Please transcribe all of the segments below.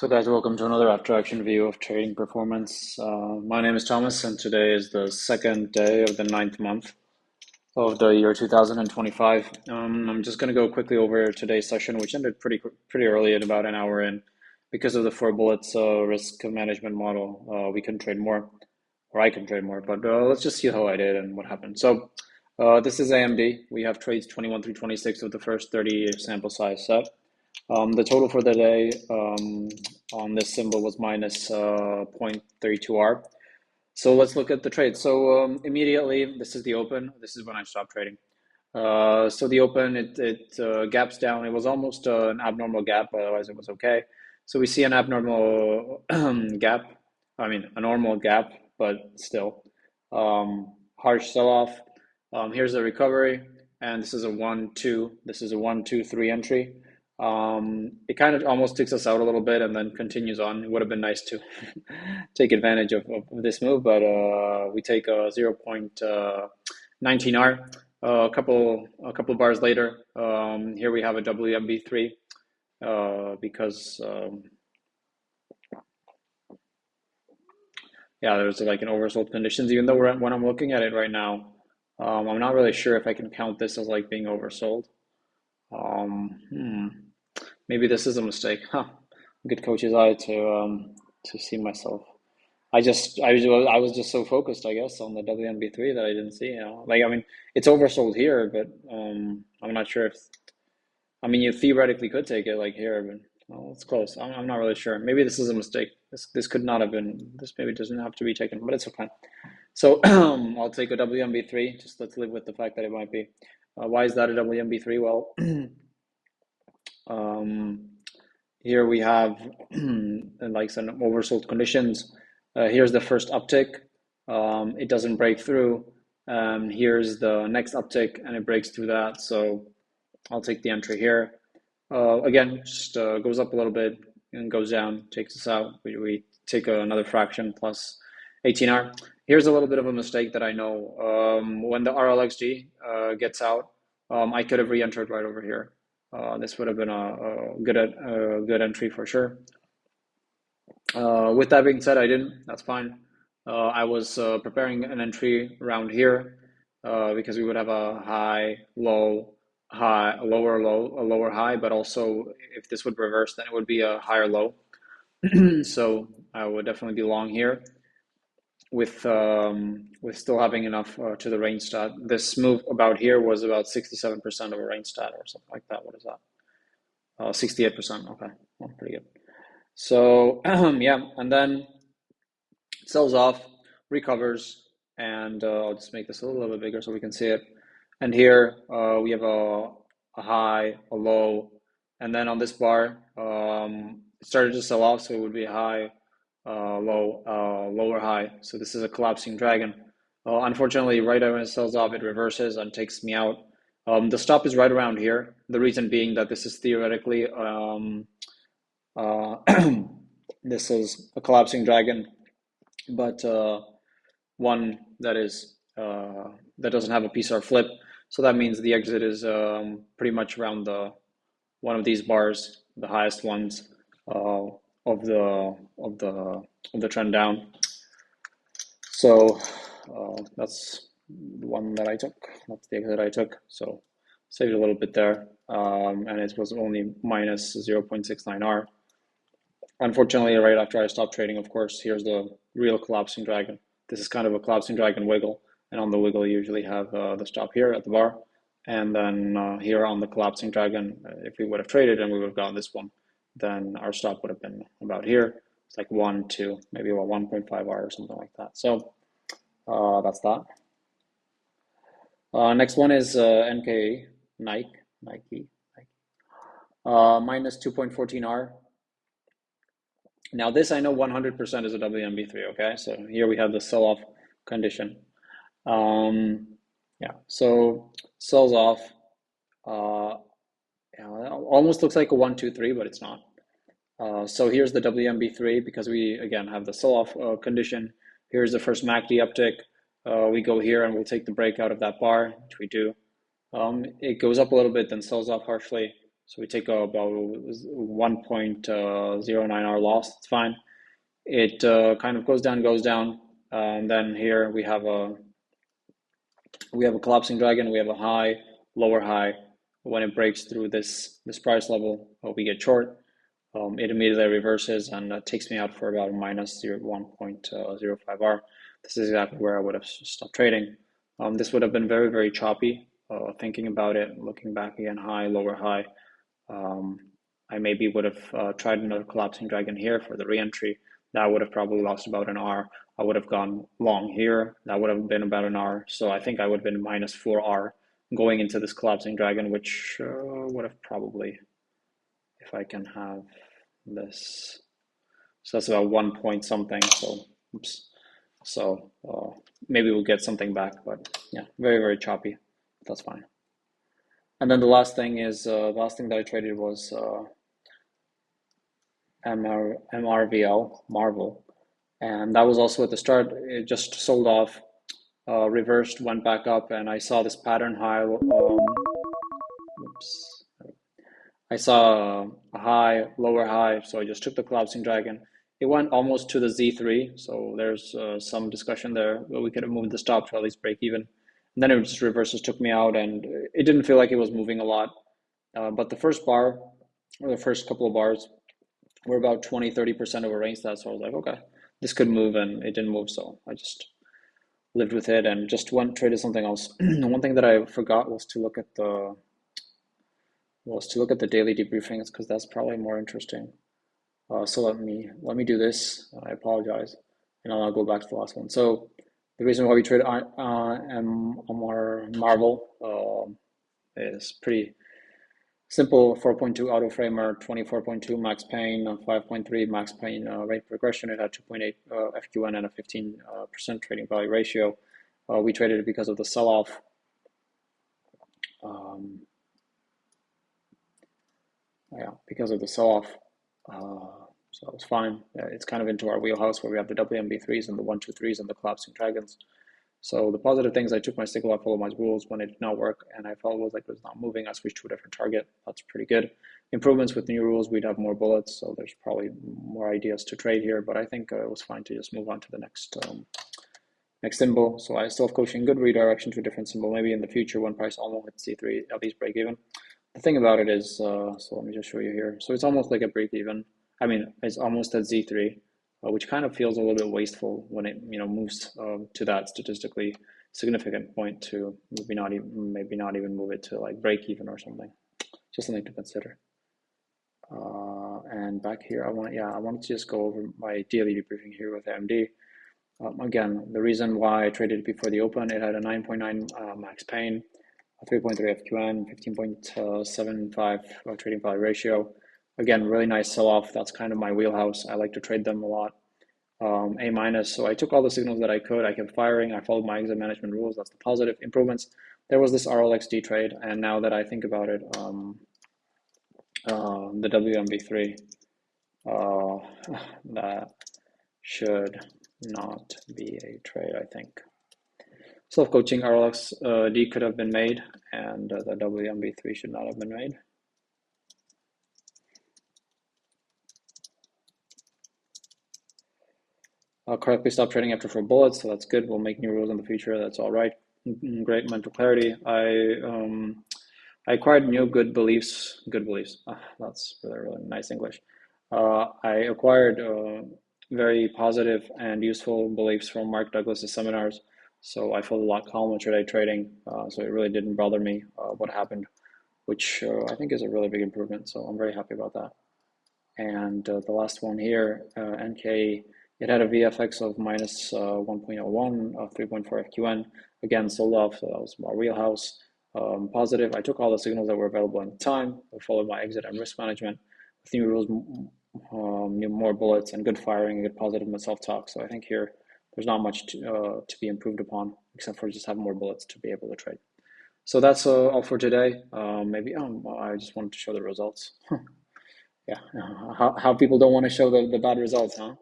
So guys, welcome to another after action view of trading performance. My name is Thomas and today is the second day of the ninth month of the year 2025. I'm just going to go quickly over today's session, which ended pretty early at about an hour in. Because of the four bullets risk management model, we can trade more, or I can trade more, but let's just see how I did and what happened. So this is AMD. We have trades 21 through 26 of the first 30 sample size set. The total for the day on this symbol was minus 0.32R. So let's look at the trade. So immediately, this is the open. This is when I stopped trading. So the open, it gaps down. It was almost an abnormal gap, but otherwise it was okay. So we see an abnormal gap. I mean, a normal gap, but still harsh sell-off. Here's the recovery, and this is a 1-2. This is a 1-2-3 entry. It kind of almost takes us out a little bit and then continues on. It would have been nice to take advantage of this move, but we take a 0.19R. A couple bars later, here we have a WMB3 because yeah, there's like an oversold conditions. Even though when I'm looking at it right now, I'm not really sure if I can count this as like being oversold. Maybe this is a mistake. Huh. Good coach's eye to see myself. I was just so focused, I guess, on the WMB3 that I didn't see. Like I mean, it's oversold here, but I'm not sure if. I mean, you theoretically could take it like here, but well, it's close. I'm not really sure. Maybe this is a mistake. This could not have been. This maybe doesn't have to be taken, but it's okay. So I'll take a WMB3. Just let's live with the fact that it might be. Why is that a WMB3? Well. Here we have like some oversold conditions. Here's the first uptick. It doesn't break through. Here's the next uptick, and it breaks through that. So I'll take the entry here. Again, just goes up a little bit and goes down, takes us out. We take another fraction plus 18R. Here's a little bit of a mistake that I know. When the RLXG gets out, I could have re-entered right over here. This would have been a good entry for sure. With that being said, I didn't. That's fine. I was preparing an entry around here because we would have a high, low, high, a lower low, a lower high, but also if this would reverse, then it would be a higher low. So I would definitely be long here with still having enough to the range stat. This move about here was about 67% of a range stat or something like that. What is that? 68%. Okay, well, pretty good. So yeah, and then sells off, recovers, and I'll just make this a little bit bigger so we can see it. And here we have a high, a low, and then on this bar, it started to sell off, so it would be a high, low, lower high. So this is a collapsing dragon. Unfortunately, right when it sells off, it reverses and takes me out. The stop is right around here. The reason being that this is theoretically this is a collapsing dragon, but one that is that doesn't have a PSR flip. So that means the exit is pretty much around the one of these bars, the highest ones of the trend down. So that's the one that I took. That's the exit I took. So saved a little bit there, and it was only minus 0.69R. Unfortunately, right after I stopped trading, of course, here's the real collapsing dragon. This is kind of a collapsing dragon wiggle, and on the wiggle you usually have the stop here at the bar, and then here on the collapsing dragon, if we would have traded and we would have gotten this one, then our stop would have been about here. It's like 1, 2, maybe about 1.5R or something like that. So that's that. Next one is NKE, Nike, minus 2.14R. Now this I know 100% is a WMB3, okay? So here we have the sell-off condition. Yeah, so sells off. Yeah, almost looks like a 1, 2, 3, but it's not. So here's the WMB3 because we, again, have the sell-off condition. Here's the first MACD uptick. We go here and we'll take the breakout of that bar, which we do. It goes up a little bit, then sells off harshly. So we take about 1.09 hour loss. It's fine. It kind of goes down, and then here we have a collapsing dragon. We have a high, lower high. When it breaks through this price level, we get short. It immediately reverses and takes me out for about a minus 1.05 R. This is exactly where I would have stopped trading. This would have been very, very choppy. Thinking about it, looking back again, high, lower high. I maybe would have tried another collapsing dragon here for the re-entry. That would have probably lost about an R. I would have gone long here. That would have been about an R. So I think I would have been minus 4R going into this collapsing dragon, which would have probably, if I can have this. So that's about 1 point something. So, oops. So maybe we'll get something back, but yeah, very, very choppy. That's fine. And then the last thing that I traded was MRVL, Marvel. And that was also at the start. It just sold off, reversed, went back up, and I saw this pattern high. Oops. I saw a high, lower high, so I just took the collapsing dragon. It went almost to the Z3, so there's some discussion there, but we could have moved the stop to at least break even. And then it just reverses, took me out, and it didn't feel like it was moving a lot. But the first bar, or the first couple of bars, were about 20-30% over range that, so I was like, okay, this could move, and it didn't move, so I just lived with it and just went traded something else. One thing that I forgot was to look at the daily debriefings because that's probably more interesting. So let me do this. I apologize, and I'll go back to the last one. So the reason why we trade Marvel is pretty simple. 4.2 auto framer, 24.2 max pain, 5.3 max pain rate progression. It had 2.8 FQN and a 15% trading value ratio. We traded it because of the sell-off. Yeah, because of the sell-off. So it's fine. It's kind of into our wheelhouse where we have the WMB3s and the 123s and the collapsing dragons. So the positive things, I took my signal, I followed my rules. When it did not work and I felt it was like it was not moving, I switched to a different target. That's pretty good. Improvements with new rules, we'd have more bullets, so there's probably more ideas to trade here, but I think it was fine to just move on to the next symbol. So I still have coaching good redirection to a different symbol. Maybe in the future when price almost hits C3, at least break even. The thing about it is, so let me just show you here. So it's almost like a break even. I mean, it's almost at Z3. Which kind of feels a little bit wasteful when it moves to that statistically significant point to maybe not even move it to like break even or something. Just something to consider. And back here, I wanted to just go over my daily debriefing here with AMD. Again, the reason why I traded it before the open, it had a 9.9 max pain, a 3.3 FQN, 15.75 trading value ratio. Again, really nice sell-off. That's kind of my wheelhouse. I like to trade them a lot. A minus. So I took all the signals that I could. I kept firing. I followed my exit management rules. That's the positive improvements. There was this RLXD trade, and now that I think about it, the WMB3, that should not be a trade, I think. Self-coaching RLXD could have been made, and the WMB3 should not have been made. Correctly stop trading after 4 bullets, so that's good. We'll make new rules in the future. That's all right. Great mental clarity. I acquired new good beliefs. Good beliefs. That's really, really nice English. I acquired very positive and useful beliefs from Mark Douglas's seminars. So I felt a lot calmer today trading. So it really didn't bother me what happened, which I think is a really big improvement. So I'm very happy about that. And the last one here, NK. It had a VFX of minus 1.01 of 3.4 FQN. Again, sold off, so that was my wheelhouse. Positive, I took all the signals that were available at the time. I followed my exit and risk management. With new rules, more bullets and good firing, and good positive self-talk. So I think here, there's not much to be improved upon, except for just having more bullets to be able to trade. So that's all for today. Maybe I just wanted to show the results. Yeah, how people don't want to show the bad results, huh?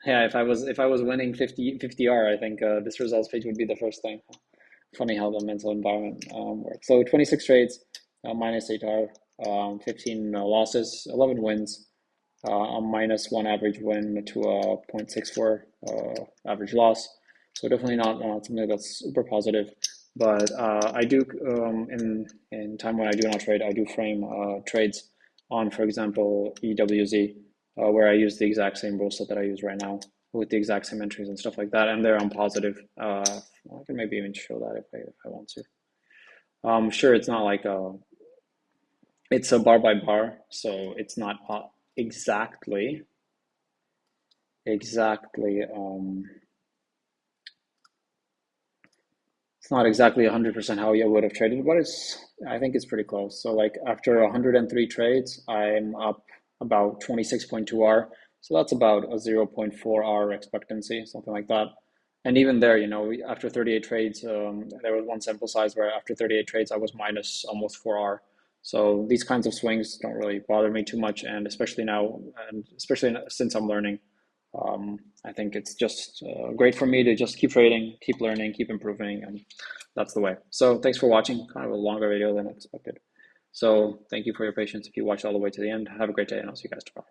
Yeah, if I was winning 50R, I think this results page would be the first thing. Funny how the mental environment works. So 26 trades, minus 8R. 15 losses, 11 wins, a -1 average win to a 0.64 average loss. So definitely not something that's super positive. But I do in time when I do not trade, I do frame trades on, for example, EWZ, where I use the exact same rule set that I use right now with the exact same entries and stuff like that, and they're on positive. I can maybe even show that if I want to. Sure, it's not like it's a bar by bar, so it's not exactly exactly it's not exactly 100% how you would have traded, but I think it's pretty close. So like after 103 trades, I'm up about 26.2 R. So that's about a 0.4 R expectancy, something like that. And even there, after 38 trades, there was one sample size where after 38 trades, I was minus almost 4 R. So these kinds of swings don't really bother me too much, and especially now, and especially since I'm learning, I think it's just great for me to just keep trading, keep learning, keep improving, and that's the way. So thanks for watching. Kind of a longer video than expected. So thank you for your patience. If you watched all the way to the end, have a great day, and I'll see you guys tomorrow.